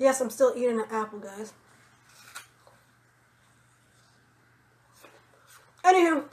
Yes, I'm still eating an apple, guys. Anywho,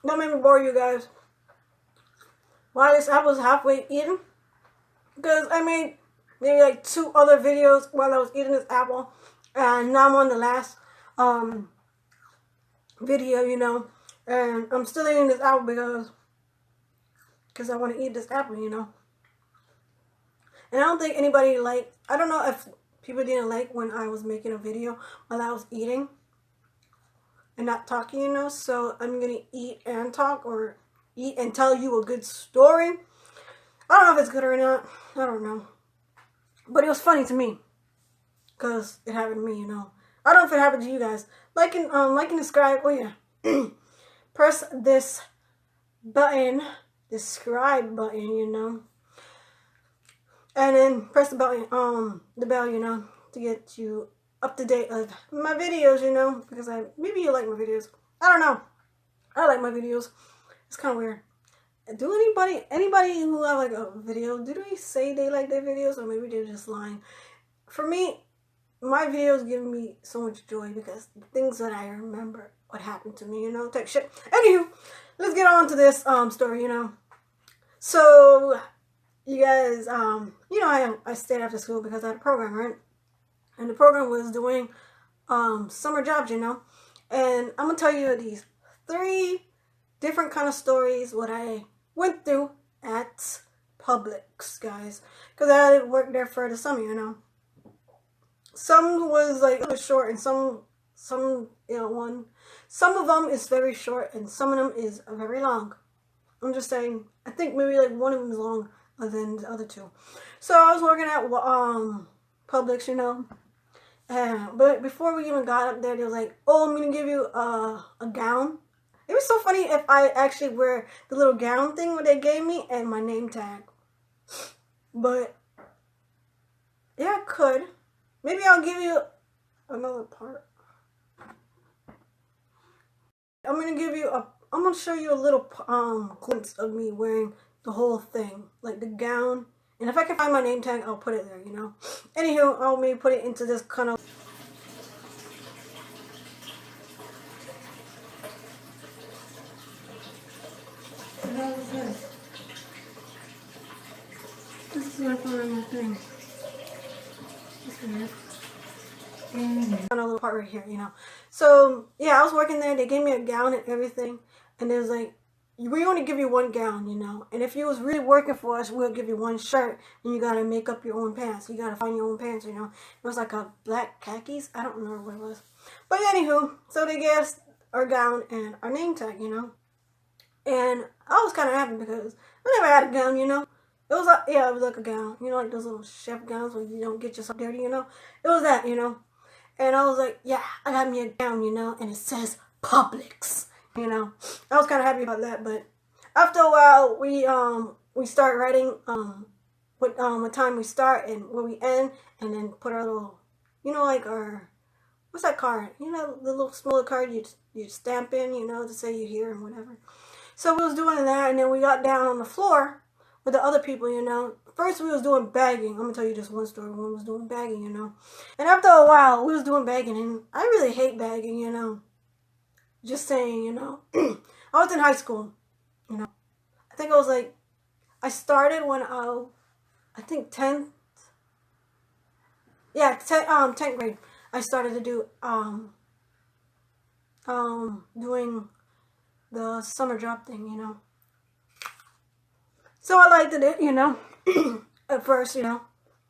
don't make me bore you guys. Why this apple is halfway eaten? Because I made maybe like 2 other videos while I was eating this apple, and now I'm on the last video, you know, and I'm still eating this apple because I want to eat this apple, you know. And I don't think anybody I don't know if people didn't like when I was making a video while I was eating and not talking, you know. So I'm gonna eat and talk, or eat and tell you a good story. I don't know if it's good or not. I don't know. But it was funny to me because it happened to me, you know. I don't know if it happened to you guys. Like and subscribe. Oh yeah. Press this button, the subscribe button, you know. And then press the button, the bell, you know, to get you up to date of my videos, you know, because maybe you like my videos. I don't know. I like my videos. It's kind of weird. Do anybody who have like a video, do they say they like their videos, or maybe they're just lying? For me, my videos give me so much joy because the things that I remember what happened to me, you know, type shit. Anywho, let's get on to this story, you know. So you guys, you know, I stayed after school because I had a program, right? And the program was doing summer jobs, you know. And I'm gonna tell you these 3 different kind of stories what I went through at Publix, guys, because I had to work there for the summer, you know. Some was like a short, and some you know, some of them is very short, and some of them is very long. I'm just saying. I think maybe like one of them is long than the other 2. So I was working at Publix, you know. But before we even got up there, they was like, "Oh, I'm gonna give you a gown." It was so funny if I actually wear the little gown thing what they gave me and my name tag. But yeah, I could. Maybe I'll give you another part. I'm gonna show you a little glimpse of me wearing the whole thing, like the gown. And if I can find my name tag, I'll put it there, you know. Anywho, I'll maybe put it into this kind of. This is what I put on my thing. On a little part right here, you know. So yeah, I was working there. They gave me a gown and everything, and it was like, we only give you 1 gown, you know. And if you was really working for us, we'll give you 1 shirt, and you gotta make up your own pants. You gotta find your own pants, you know. It was like a black khakis. I don't remember what it was, but anywho, so they gave us our gown and our name tag, you know. And I was kind of happy because I never had a gown, you know. It was like, yeah, it was like a gown, you know, like those little chef gowns where you don't get yourself dirty, you know. It was that, you know. And I was like, yeah, I got me a gown, you know, and it says Publix, you know. I was kind of happy about that, but after a while, we start writing what time we start and where we end, and then put our little, you know, like our, what's that card? You know, the little smaller card you stamp in, you know, to say you're here and whatever. So we was doing that, and then we got down on the floor with the other people, you know. First we was doing bagging. I'm gonna tell you just one story when we was doing bagging, you know. And after a while, we was doing bagging, and I really hate bagging, you know. Just saying, you know. I was in high school, you know. I think I was like, I started when I think 10th. Yeah, 10th grade. I started to do doing the summer job thing, you know. So I liked it, you know, at first, you know,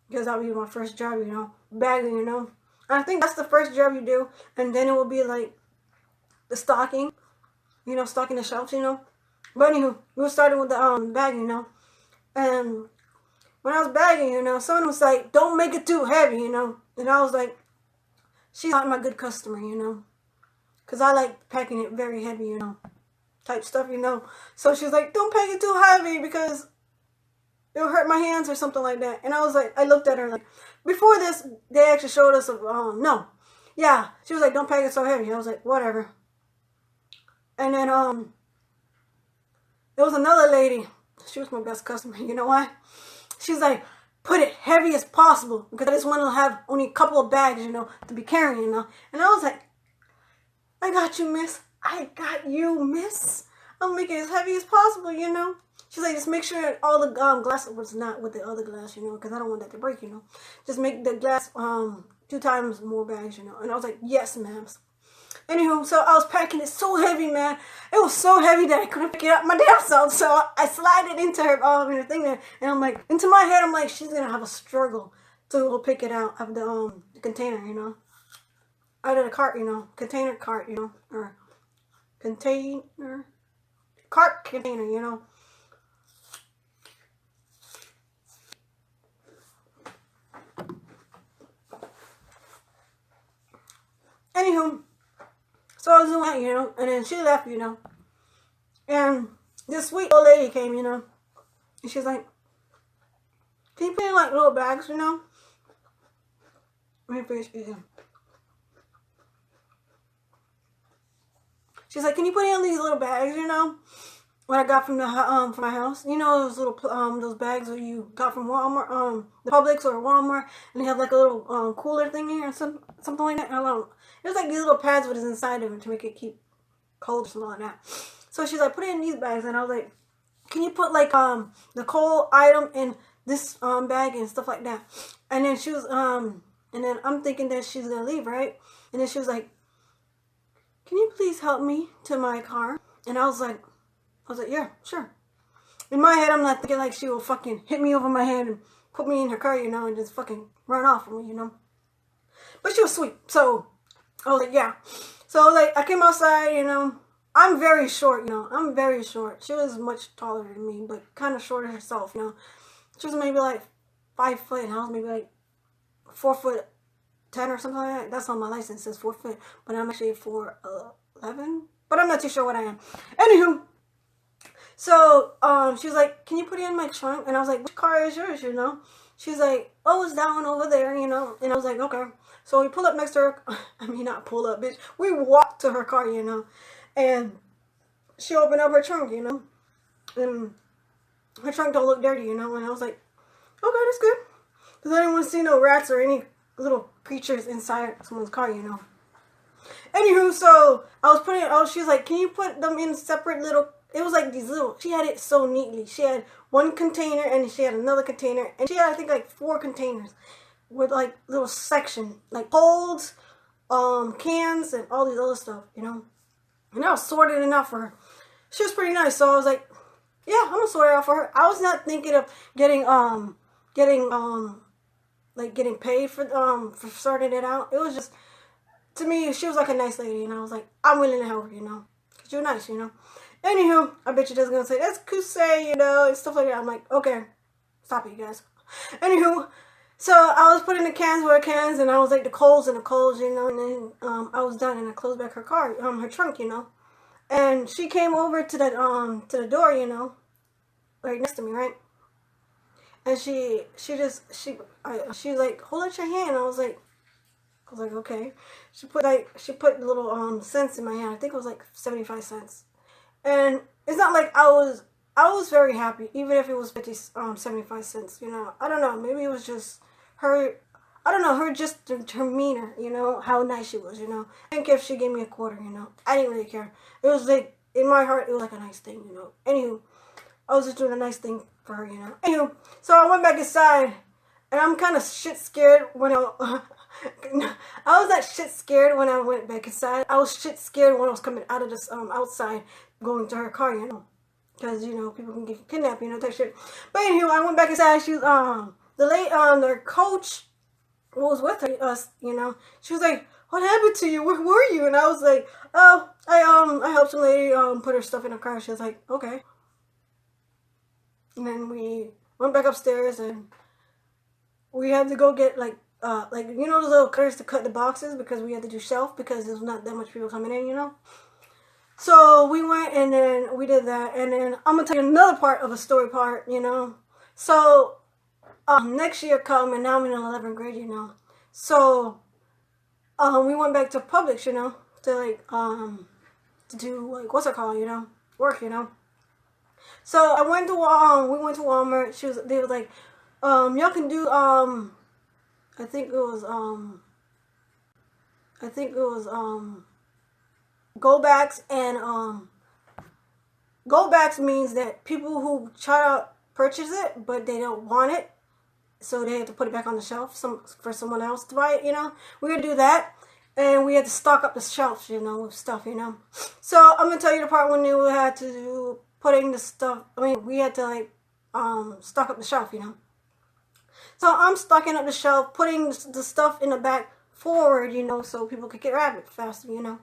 because that would be my first job, you know, bagging, you know. And I think that's the first job you do, and then it will be like the stocking, you know, stocking the shelves, you know. But anywho, we were starting with the bagging, you know. And when I was bagging, you know, someone was like, "Don't make it too heavy," you know. And I was like, she's not my good customer, you know, because I like packing it very heavy, you know, type stuff, you know. So she's like, "Don't pack it too heavy because it'll hurt my hands," or something like that. And I was like, I looked at her like, before this, they actually showed us no. Yeah, she was like, "Don't pack it so heavy." I was like, whatever. And then there was another lady. She was my best customer. You know why? She's like, put it heavy as possible because I just want to have only a couple of bags, you know, to be carrying, you know. And I was like, I got you, miss. I got you, miss. I'll make it as heavy as possible, you know. She's like, just make sure all the glass was not with the other glass, you know, because I don't want that to break, you know. Just make the glass 2 times more bags, you know. And I was like, yes, ma'am. Anywho, so I was packing it so heavy, man. It was so heavy that I couldn't pick it up my damn self. So I slid it into her thing there, and I'm like, into my head, I'm like, she's gonna have a struggle to pick it out of the container, you know, out of the cart, you know, container cart, you know, or container cart container, you know. Anywho, so I was doing that, you know, and then she left, you know, and this sweet old lady came, you know, and she's like, can you put in like little bags, you know? Let me finish eating. She's like, can you put in these little bags, you know, what I got from the from my house? You know those little those bags that you got from Walmart, the Publix or Walmart, and they have like a little cooler thing here or something like that. I don't know. It was like these little pads with it inside of it to make it keep cold or something like that. So she's like, put it in these bags, and I was like, can you put like the cold item in this bag and stuff like that? And then she was and then I'm thinking that she's gonna leave, right? And then she was like, can you please help me to my car? And I was like, yeah, sure. In my head, I'm not thinking like she will fucking hit me over my head and put me in her car, you know, and just fucking run off from me, you know. But she was sweet, so I was like, yeah. So like, I came outside, you know. I'm very short, you know. I'm very short. She was much taller than me, but kind of shorter herself, you know. She was maybe like 5 foot, and I was maybe like 4'10" or something like that. That's on my license, it says 4 foot, but I'm actually 4'11", but I'm not too sure what I am. Anywho, so she was like, can you put it in my trunk? And I was like, which car is yours, you know? She's like, oh, it's that one over there, you know. And I was like, okay. So we pull up next to her. I mean, not pull up, bitch. We walked to her car, you know. And she opened up her trunk, you know. And her trunk don't look dirty, you know. And I was like, okay, that's good. Because I didn't want to see no rats or any little creatures inside someone's car, you know. Anywho, so I was putting, she was like, can you put them in separate little, it was like these little, she had it so neatly. She had one container and she had another container. And she had, I think, like 4 containers with like little section, like holds, cans, and all these other stuff, you know. And I was sorting it out for her. She was pretty nice, so I was like, yeah, I'm gonna sort it out for her. I was not thinking of getting paid for sorting it out. It was just, to me, she was like a nice lady, and I was like, I'm willing to help her, you know, because you're nice, you know. Anywho, I bet you that's gonna say, that's Kusei, you know, and stuff like that. I'm like, okay, stop it, you guys. Anywho, so I was putting the cans where cans, and I was like the coals, you know, and then I was done, and I closed back her car, her trunk, you know. And she came over to the door, you know, right next to me, right? And she was like, hold out your hand. I was like, okay. She put little cents in my hand. I think it was like 75 cents. And it's not like I was very happy, even if it was 75 cents, you know. I don't know, maybe it was just her, I don't know, her just demeanor, you know, how nice she was, you know. I didn't care if she gave me a quarter, you know. I didn't really care. It was like, in my heart, it was like a nice thing, you know. Anywho, I was just doing a nice thing for her, you know. Anywho, so I went back inside, and I'm kind of shit scared when I was that shit scared when I went back inside. I was shit scared when I was coming out of this outside, going to her car, you know, because, you know, people can get kidnapped, you know, that shit. But anywho, I went back inside. She was the coach was with us, you know. She was like, what happened to you? Where were you? And I was like, oh, I helped some lady put her stuff in her car. She was like, okay. And then we went back upstairs, and we had to go get like you know those little cutters to cut the boxes, because we had to do shelf because there's not that much people coming in, you know. So we went, and then we did that, and then I'm gonna tell you another part of a story part, you know. So next year come, and now I'm in 11th grade, you know. So we went back to Publix, you know, to like to do like, what's it called, you know, work, you know. So I went to we went to Walmart. They were like, Y'all can do I think it was go backs, and go backs means that people who try to purchase it but they don't want it, so they have to put it back on the shelf for someone else to buy it, you know. We're gonna do that, and we had to stock up the shelves, you know, with stuff, you know. So I'm gonna tell you the part when we had to do putting the stuff. I mean, we had to like stock up the shelf, you know. So I'm stocking up the shelf, putting the stuff in the back forward, you know, so people could grab it faster, you know.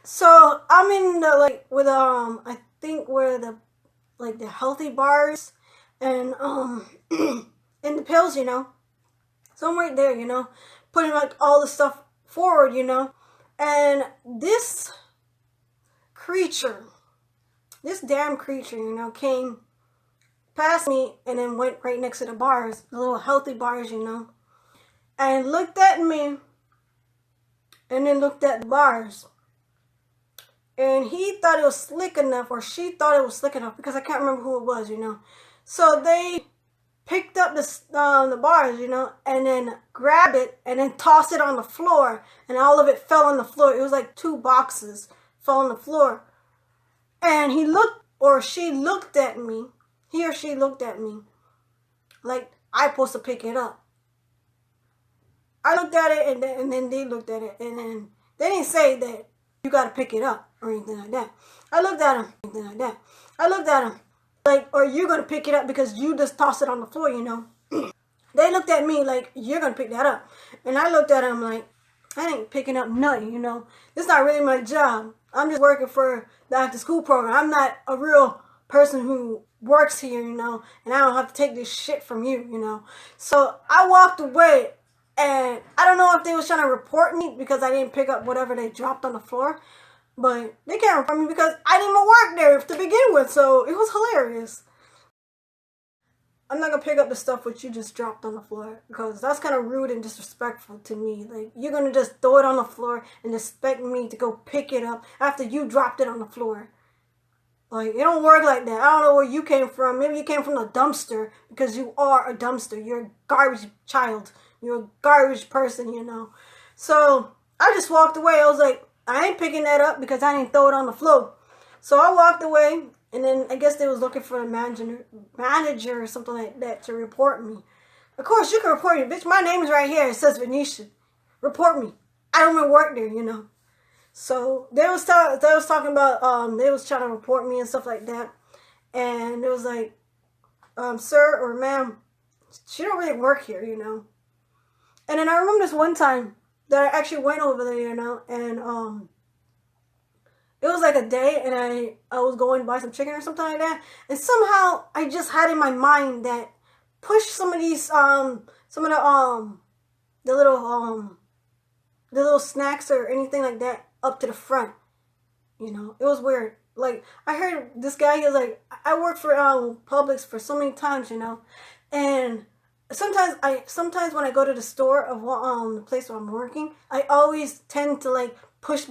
So I'm in the like with I think where the like the healthy bars and and the pills, you know. So I'm right there, you know, putting like all the stuff forward, you know. And this creature, this damn creature, you know, came past me and then went right next to the bars, the little healthy bars, you know, and looked at me and then looked at the bars. And he thought it was slick enough, or she thought it was slick enough, because I can't remember who it was, you know. So they picked up the bars, you know, and then grabbed it and then tossed it on the floor, and all of it fell on the floor. It was like 2 boxes fell on the floor. And he looked, or she looked at me, he or she looked at me like I'm supposed to pick it up. I looked at it, and then they looked at it, and then they didn't say that you got to pick it up or anything like that. I looked at him like, or you're going to pick it up because you just tossed it on the floor, you know. They looked at me like, you're going to pick that up. And I looked at him like, I ain't picking up nothing, you know. This is not really my job. I'm just working for the after school program. I'm not a real person who works here, you know, and I don't have to take this shit from you, you know. So I walked away, and I don't know if they was trying to report me because I didn't pick up whatever they dropped on the floor, but they can't report me because I didn't even work there to begin with, so it was hilarious. I'm not going to pick up the stuff which you just dropped on the floor, because that's kind of rude and disrespectful to me. Like, you're going to just throw it on the floor and expect me to go pick it up after you dropped it on the floor. Like, it don't work like that. I don't know where you came from. Maybe you came from the dumpster, because you are a dumpster. You're a garbage child. You're a garbage person, you know. So I just walked away. I was like, I ain't picking that up because I didn't throw it on the floor. So I walked away, and then I guess they was looking for a manager or something like that to report me. Of course, you can report me, bitch. My name is right here. It says Venetia. Report me. I don't even work there, you know. So they was talking about they was trying to report me and stuff like that, and it was like, sir or ma'am, she don't really work here, you know. And then I remember this one time that I actually went over there, you know, and it was like a day, and I was going to buy some chicken or something like that, and somehow I just had in my mind that push some of these some of the little snacks or anything like that up to the front, you know. It was weird. Like, I heard this guy, he was like, I worked for Publix for so many times, you know, and sometimes when I go to the store of the place where I'm working, I always tend to like push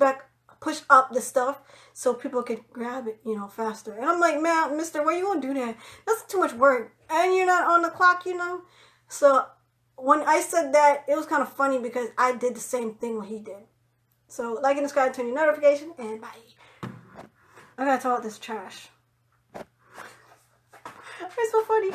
up the stuff so people could grab it, you know, faster. And I'm like, man, mister, why you gonna do that? That's too much work, and you're not on the clock, you know. So when I said that, it was kind of funny because I did the same thing what he did. So like and subscribe, turn your notification, and bye. I gotta talk about this trash. It's so funny.